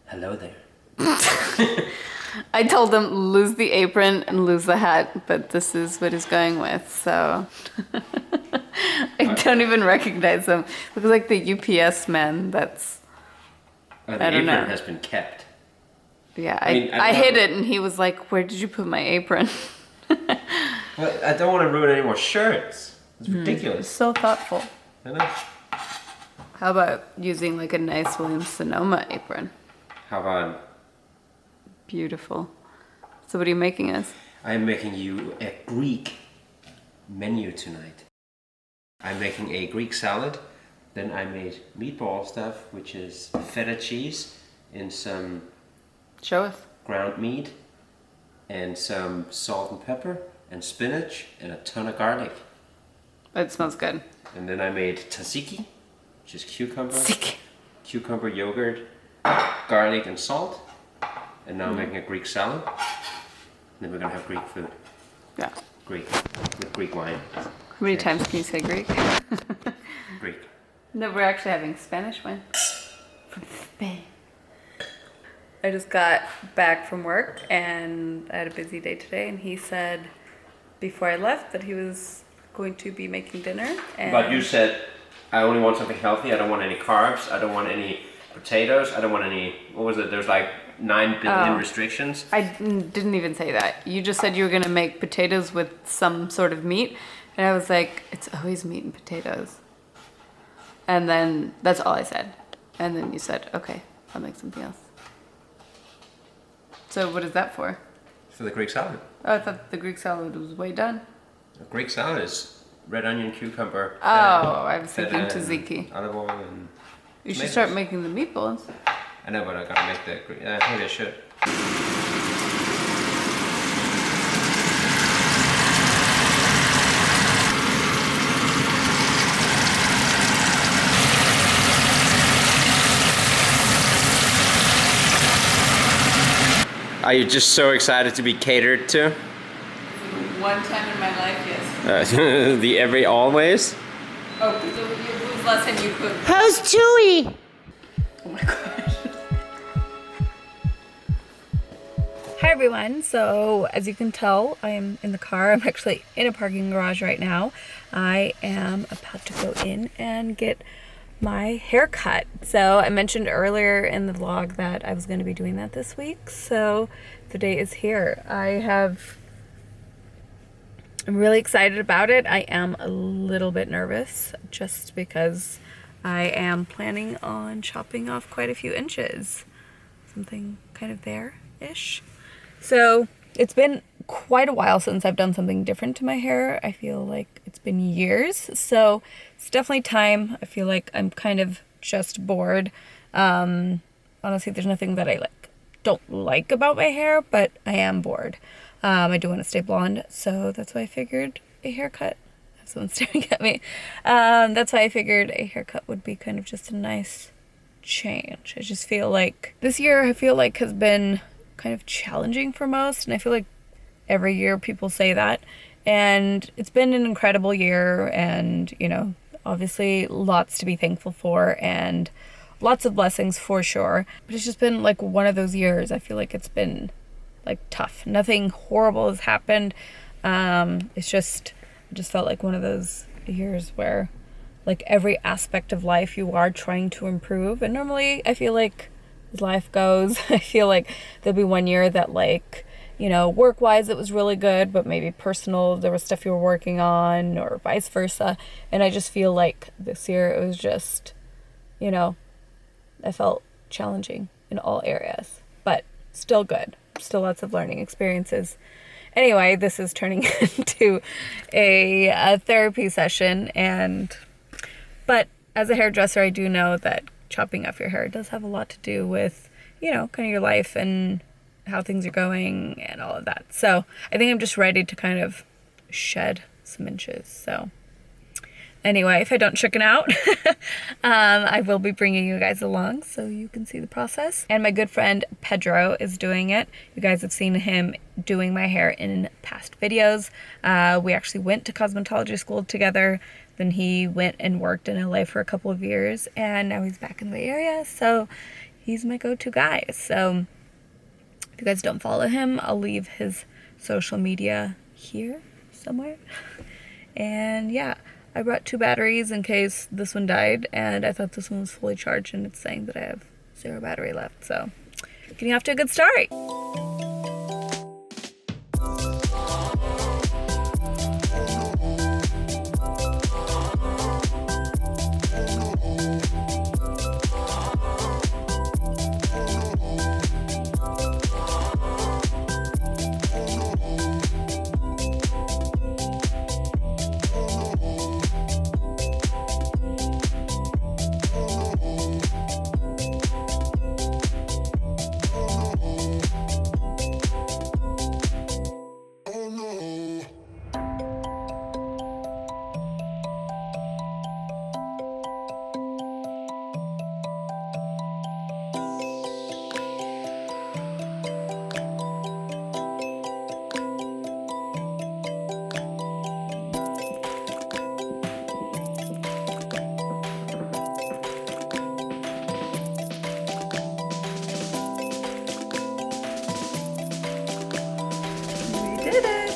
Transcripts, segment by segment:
Hello there. I told him lose the apron and lose the hat, but this is what he's going with, so I don't even recognize him. Looks like the UPS man that's The I don't apron know. has been kept. Yeah, mean, I hid it and he was like, "Where did you put my apron?" Well, I don't want to ruin any more shirts. It's ridiculous. So thoughtful. I know. How about using like a nice Williams-Sonoma apron? How about Beautiful. So what are you making us? I am making you a Greek menu tonight. I'm making a Greek salad. Then I made meatball stuff, which is feta cheese and some Show us. ground meat and some salt and pepper and spinach and a ton of garlic. It smells good. And then I made tzatziki, which is cucumber, Sick. cucumber yogurt, garlic and salt. And now I'm making a Greek salad. And then we're gonna have Greek food. Yeah. Greek, with Greek wine. How many times can you say Greek? Greek. No, we're actually having Spanish wine from Spain. I just got back from work and I had a busy day today, and he said before I left that he was going to be making dinner. And But you said, I only want something healthy. I don't want any carbs. I don't want any potatoes. I don't want any, what was it? There's like 9 billion restrictions. I didn't even say that. You just said you were going to make potatoes with some sort of meat. And I was like, it's always meat and potatoes. And then that's all I said. And then you said, okay, I'll make something else. So what is that for? For the Greek salad. Oh, I thought the Greek salad was way done. The Greek salad is red onion, cucumber. Oh, I was thinking feta, tzatziki. Olive oil and You should tomatoes. start making the meatballs. I know, but I gotta make the Greek. I think I should. Are you just so excited to be catered to? One time in my life, yes. The every always? Oh, so when was the last time you cooked? How's Chewy? Oh my gosh. Hi everyone, so as you can tell, I am in the car. I'm actually in a parking garage right now. I am about to go in and get my hair cut. So I mentioned earlier in the vlog that I was going to be doing that this week, so the day is here. I'm really excited about it. I am a little bit nervous just because I am planning on chopping off quite a few inches. Something kind of there-ish. So it's been quite a while since I've done something different to my hair. I feel like it's been years. So it's definitely time. I feel like I'm kind of just bored. Honestly, there's nothing that I don't like about my hair, but I am bored. I do want to stay blonde, so that's why I figured a haircut. I have someone staring at me. That's why I figured a haircut would be kind of just a nice change. I just feel like this year has been kind of challenging for most, and I feel like every year people say that, and it's been an incredible year, and obviously lots to be thankful for and lots of blessings for sure, but it's just been like one of those years. I feel like it's been tough. Nothing horrible has happened. I just felt like one of those years where every aspect of life you are trying to improve, and normally I feel like as life goes, I feel like there'll be one year that work-wise it was really good, but maybe personal there was stuff you were working on, or vice versa. And I just feel like this year it was just, I felt challenging in all areas, but still good. Still lots of learning experiences. Anyway, this is turning into a therapy session, but as a hairdresser, I do know that chopping off your hair does have a lot to do with, kind of your life and how things are going and all of that. So I think I'm just ready to kind of shed some inches. So anyway, if I don't chicken out, I will be bringing you guys along so you can see the process. And my good friend Pedro is doing it. You guys have seen him doing my hair in past videos. We actually went to cosmetology school together. Then he went and worked in LA for a couple of years, and now he's back in the Bay Area. So he's my go-to guy. So if you guys don't follow him, I'll leave his social media here somewhere. And yeah, I brought 2 batteries in case this one died, and I thought this one was fully charged, and it's saying that I have 0 battery left. So getting off to a good start. Did it!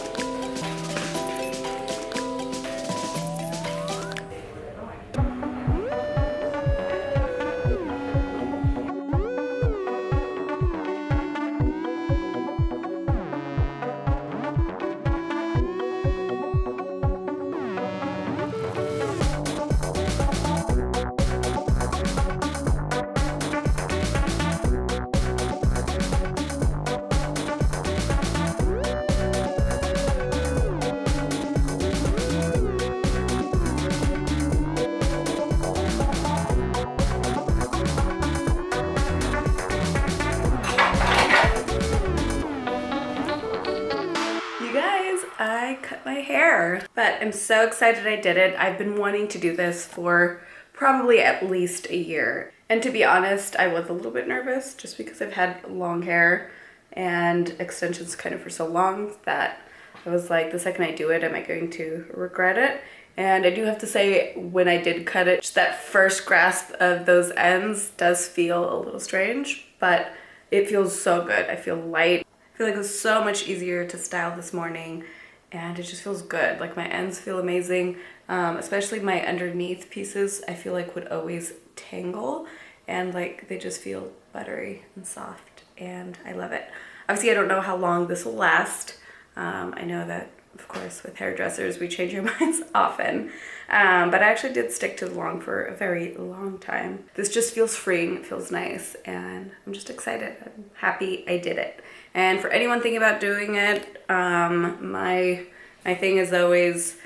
I cut my hair, but I'm so excited I did it. I've been wanting to do this for probably at least a year. And to be honest, I was a little bit nervous just because I've had long hair and extensions kind of for so long that I was like, the second I do it, am I going to regret it? And I do have to say, when I did cut it, just that first grasp of those ends does feel a little strange, but it feels so good. I feel light. I feel like it was so much easier to style this morning, and it just feels good. Like my ends feel amazing, especially my underneath pieces I feel like would always tangle, and like they just feel buttery and soft, and I love it. Obviously, I don't know how long this will last. I know that, of course, with hairdressers, we change our minds often. But I actually did stick to the long for a very long time. This just feels freeing, it feels nice, and I'm just excited. I'm happy I did it. And for anyone thinking about doing it, my thing is always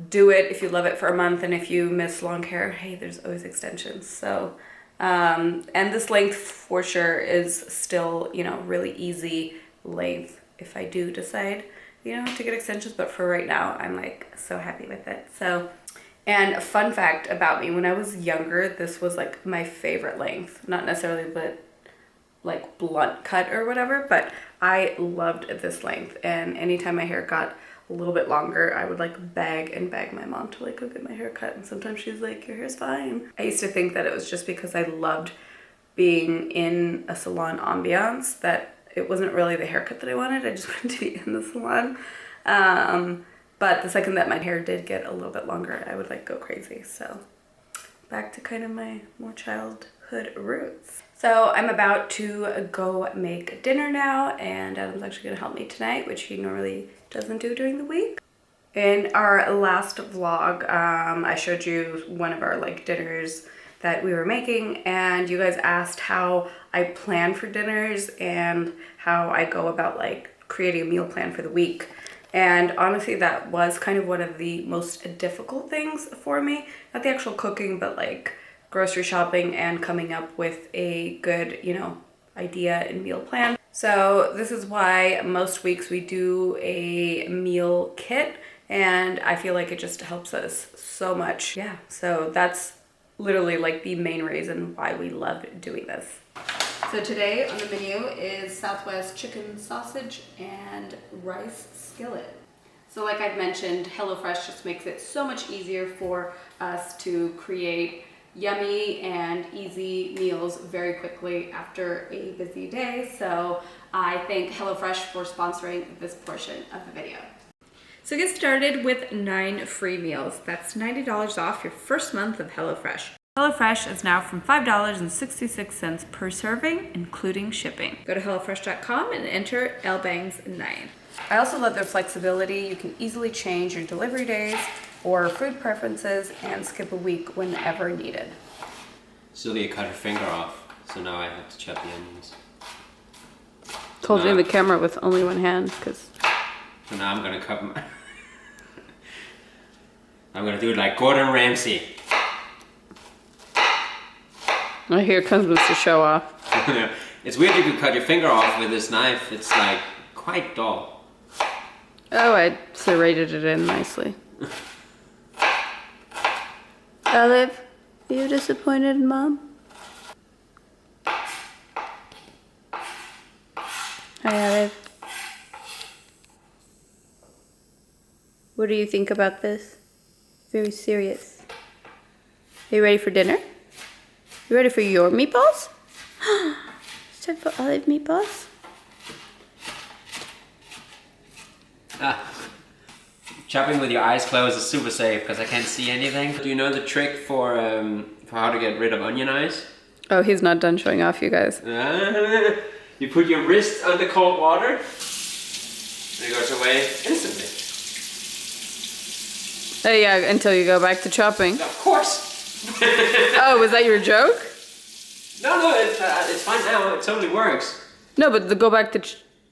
do it if you love it for a month, and if you miss long hair, hey, there's always extensions. So, and this length for sure is still, you know, really easy length if I do decide, you know, to get extensions, but for right now, I'm like so happy with it. So, and a fun fact about me, when I was younger, this was like my favorite length, not necessarily but like blunt cut or whatever, but I loved this length. And anytime my hair got a little bit longer, I would like beg my mom to like go get my hair cut. And sometimes she's like, your hair's fine. I used to think that it was just because I loved being in a salon ambiance, that it wasn't really the haircut that I wanted. I just wanted to be in the salon. But the second that my hair did get a little bit longer, I would like go crazy. So back to kind of my more childhood roots. So I'm about to go make dinner now, and Adam's actually gonna help me tonight, which he normally doesn't do during the week. In our last vlog, I showed you one of our like dinners that we were making, and you guys asked how I plan for dinners and how I go about like creating a meal plan for the week. And honestly, that was kind of one of the most difficult things for me. Not the actual cooking, but like grocery shopping and coming up with a good, you know, idea and meal plan. So this is why most weeks we do a meal kit, and I feel like it just helps us so much. Yeah, so that's literally like the main reason why we love doing this. So today on the menu is Southwest chicken sausage and rice skillet. So like I've mentioned, HelloFresh just makes it so much easier for us to create yummy and easy meals very quickly after a busy day. So I thank HelloFresh for sponsoring this portion of the video. So get started with 9 free meals. That's $90 off your first month of HelloFresh. HelloFresh is now from $5.66 per serving, including shipping. Go to HelloFresh.com and enter Ellebangs 9. I also love their flexibility. You can easily change your delivery days or food preferences and skip a week whenever needed. Sylvia cut her finger off, so now I have to chop the onions. Holding the camera with only one hand, because... So now I'm gonna cut my... I'm gonna do it like Gordon Ramsay. Oh, here comes Mr. Show Off. It's weird if you cut your finger off with this knife. It's like quite dull. Oh, I serrated it in nicely. Olive, are you disappointed in Mom? Hi, Olive. What do you think about this? Very serious. Are you ready for dinner? You ready for your meatballs? It's time for Olive meatballs. Chopping with your eyes closed is super safe because I can't see anything. Do you know the trick for how to get rid of onion eyes? Oh, he's not done showing off, you guys. You put your wrist under cold water, and it goes away instantly. Oh yeah, until you go back to chopping. Of course. Oh, was that your joke? No, it's fine now. It totally works. No, but go back to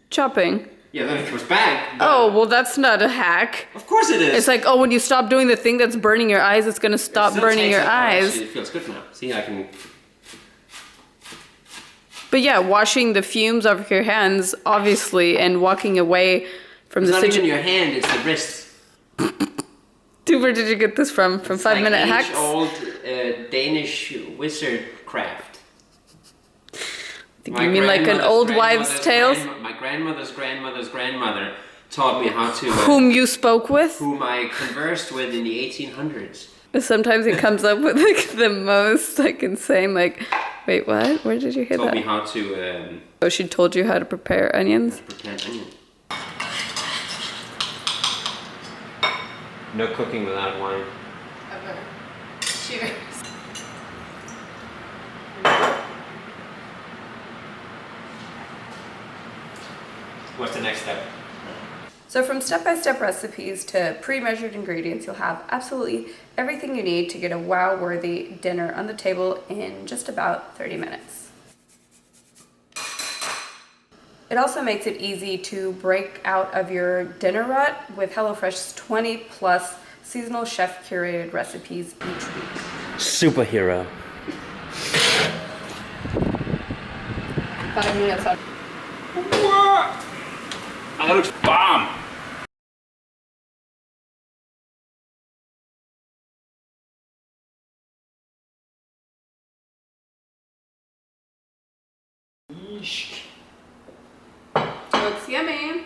chopping. Yeah, then it comes back. Oh, well, that's not a hack. Of course it is. It's like, oh, when you stop doing the thing that's burning your eyes, it's gonna stop burning your eyes. Actually, it feels good now. See, I can... But yeah, washing the fumes off your hands, obviously, and walking away from the situation. It's not even situation. your hand, it's the wrist. Dude, where did you get this from? From It's 5 Minute like Hacks? Old Danish wizard craft. I think you mean like an old wives' tale? My grandmother's grandmother's grandmother taught me how to... Whom you spoke with? Whom I conversed with in the 1800s. Sometimes it comes up with like the most like insane, like, wait, what? Where did you hear Taught that? me how to... Oh, she told you how to prepare onions? prepare onion. No cooking without wine. Ever. Cheers. What's the next step? So from step-by-step recipes to pre-measured ingredients, you'll have absolutely everything you need to get a wow-worthy dinner on the table in just about 30 minutes. It also makes it easy to break out of your dinner rut with HelloFresh's 20+ seasonal chef-curated recipes each week. Superhero. 5 minutes on. That looks bomb! Looks yummy.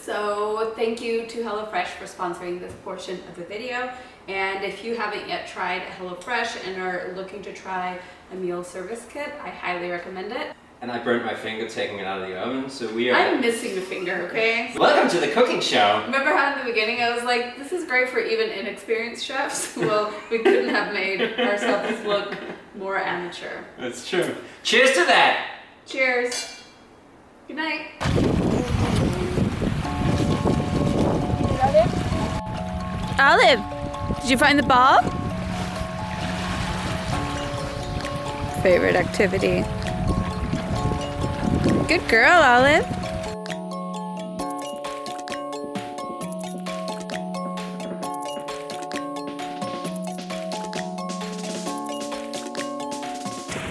So thank you to HelloFresh for sponsoring this portion of the video. And if you haven't yet tried HelloFresh and are looking to try a meal service kit, I highly recommend it. And I burnt my finger taking it out of the oven, so we are... I'm missing a finger, okay? Welcome to the cooking show! Remember how in the beginning I was like, this is great for even inexperienced chefs? Well, we couldn't have made ourselves look more amateur. That's true. Cheers to that! Cheers. Good night. Olive, did you find the ball? Favorite activity. Good girl, Olive.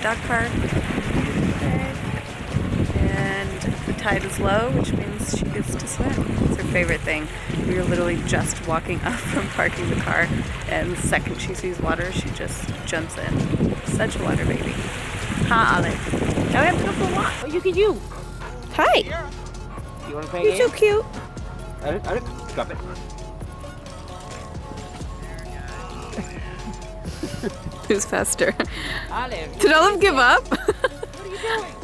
Dog park. And the tide is low, which means she gets to swim. It's her favorite thing. We were literally just walking up from parking the car, and the second she sees water, she just jumps in. Such a water baby. Huh, Olive? Now we have to go for a walk. Oh, you can you. Hi. You want to play You're so cute. Drop it. Who's faster? Olive, Did Olive give up? what are you doing?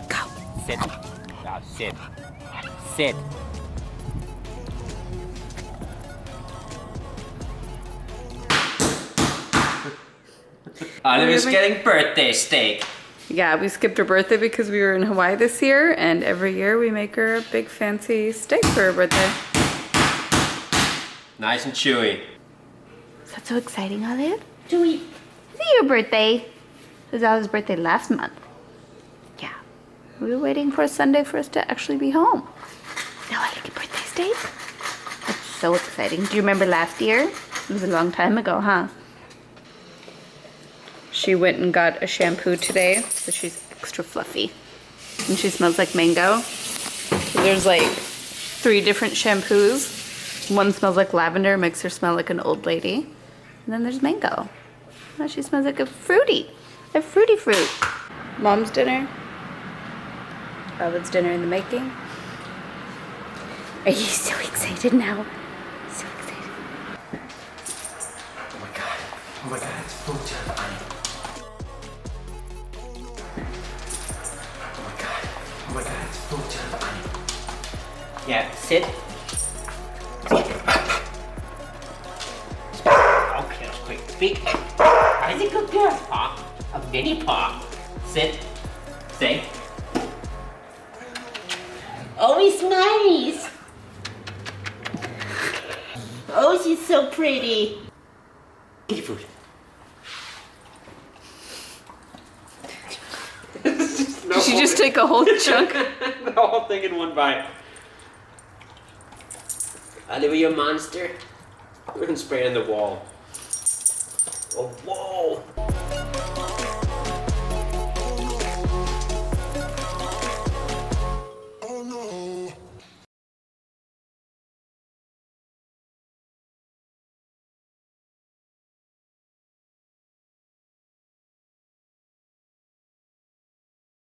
Go. Sit. Now sit. Sit. Olive is getting birthday steak. Yeah, we skipped her birthday because we were in Hawaii this year, and every year we make her a big fancy steak for her birthday. Nice and chewy. Is that so exciting, Olive? Joey, is it your birthday? It was Olive's birthday last month. Yeah. We were waiting for a Sunday for us to actually be home. Now I get birthday steak? That's so exciting. Do you remember last year? It was a long time ago, huh? She went and got a shampoo today, so she's extra fluffy. And she smells like mango. So there's like 3 different shampoos. One smells like lavender, makes her smell like an old lady. And then there's mango. Now she smells like a fruity fruit. Mom's dinner. Olive's dinner in the making. Are you so excited now? So excited. Oh my god. Oh my god, it's food time. Oh my god, it's food time. Yeah, sit. Okay, that's quick. Speak. I think a good paw. A mini paw. Sit. Stay. Oh, he smiles. Oh, she's so pretty. Eat your food. Did she just take a whole chunk? The whole thing in one bite. Oliver, you monster. We're gonna spray on the wall. Oh, whoa.